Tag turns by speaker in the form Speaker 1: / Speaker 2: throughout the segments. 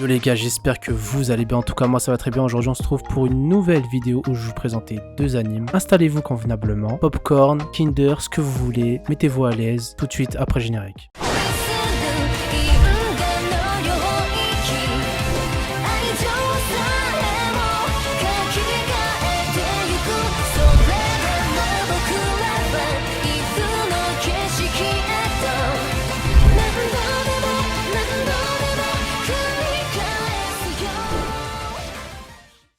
Speaker 1: Yo les gars, j'espère que vous allez bien. En tout cas, moi ça va très bien. Aujourd'hui, on se trouve pour une nouvelle vidéo où je vais vous présenter deux animes. Installez-vous convenablement. Popcorn, Kinder, ce que vous voulez. Mettez-vous à l'aise. Tout de suite après le générique.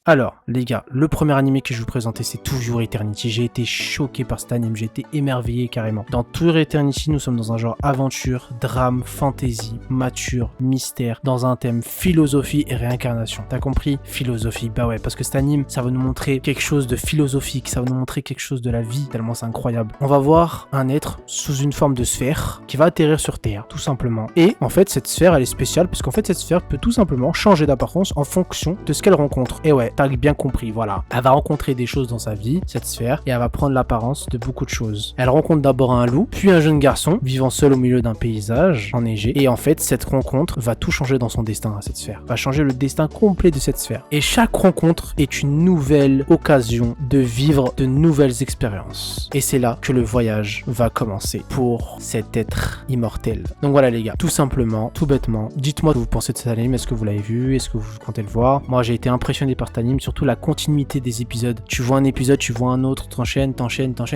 Speaker 1: Alors, les gars, le premier animé que je vais vous présenter, c'est toujours Eternity. J'ai été choqué par cet anime, j'ai été émerveillé carrément. Dans Tour Eternity, nous sommes dans un genre aventure, drame, fantasy, mature, mystère, dans un thème philosophie et réincarnation. T'as compris? Philosophie, bah ouais, parce que cet anime, ça va nous montrer quelque chose de philosophique, ça va nous montrer quelque chose de la vie, tellement c'est incroyable. On va voir un être sous une forme de sphère qui va atterrir sur Terre, tout simplement. Et en fait, cette sphère, elle est spéciale, parce qu'en fait, cette sphère peut tout simplement changer d'apparence en fonction de ce qu'elle rencontre. Et ouais, t'as bien compris, voilà. Elle va rencontrer des choses dans sa vie, cette sphère, et elle va prendre l'apparence de beaucoup de choses. Elle rencontre d'abord un loup, puis un jeune garçon, vivant seul au milieu d'un paysage enneigé, et en fait, cette rencontre va tout changer dans son destin à cette sphère. Va changer le destin complet de cette sphère. Et chaque rencontre est une nouvelle occasion de vivre de nouvelles expériences. Et c'est là que le voyage va commencer pour cet être immortel. Donc voilà les gars, tout simplement, tout bêtement, dites-moi ce que vous pensez de cet anime, est-ce que vous l'avez vu, est-ce que vous comptez le voir? Moi j'ai été impressionné par cet anime, surtout la continuité des épisodes. Tu vois un épisode, tu vois un autre, t'enchaînes,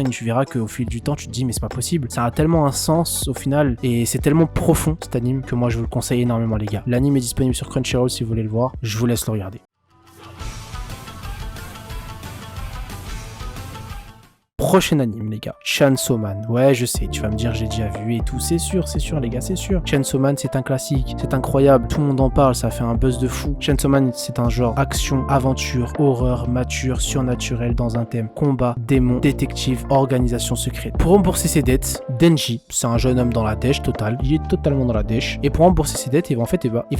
Speaker 1: tu verras qu'au fil du temps, tu te dis mais c'est pas possible. Ça a tellement un sens au final et c'est tellement profond cet anime que moi je vous le conseille énormément les gars. L'anime est disponible sur Crunchyroll si vous voulez le voir. Je vous laisse le regarder. Prochain anime les gars, Chainsaw Man. Ouais je sais, tu vas me dire j'ai déjà vu et tout, c'est sûr les gars, c'est sûr. Chainsaw Man c'est un classique, c'est incroyable, tout le monde en parle, ça fait un buzz de fou. Chainsaw Man c'est un genre action, aventure, horreur, mature, surnaturel dans un thème, combat, démon, détective, organisation secrète. Pour rembourser ses dettes, Denji, c'est un jeune homme dans la dèche totale, il est totalement dans la dèche, et pour rembourser ses dettes, il va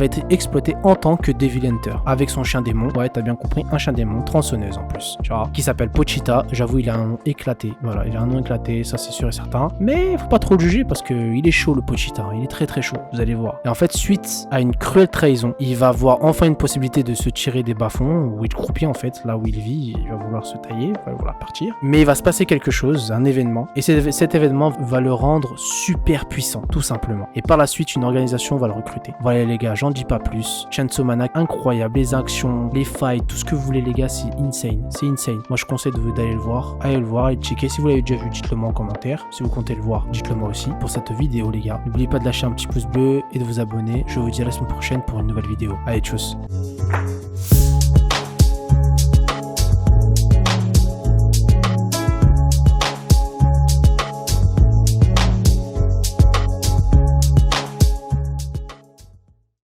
Speaker 1: être exploité en tant que Devil Hunter, avec son chien démon, ouais t'as bien compris, un chien démon, tronçonneuse en plus, tu vois, qui s'appelle Pochita, j'avoue il a un nom éclaté. Voilà, il a un nom éclaté, ça c'est sûr et certain. Mais faut pas trop le juger parce que il est chaud le Pochita, il est très très chaud, vous allez voir. Et en fait, suite à une cruelle trahison, il va avoir enfin une possibilité de se tirer des bas-fonds où il croupit en fait, là où il vit, il va vouloir se tailler, il va vouloir partir. Mais il va se passer quelque chose, un événement, et cet événement va le rendre super puissant, tout simplement. Et par la suite, une organisation va le recruter. Voilà les gars, j'en dis pas plus. Chainsaw Man incroyable, les actions, les fights, tout ce que vous voulez les gars, c'est insane. C'est insane. Moi je conseille d'aller le voir, allez checker. Si vous l'avez déjà vu, dites-le moi en commentaire. Si vous comptez le voir, dites-le moi aussi pour cette vidéo les gars. N'oubliez pas de lâcher un petit pouce bleu et de vous abonner. Je vous dis à la semaine prochaine pour une nouvelle vidéo. Allez, tchuss.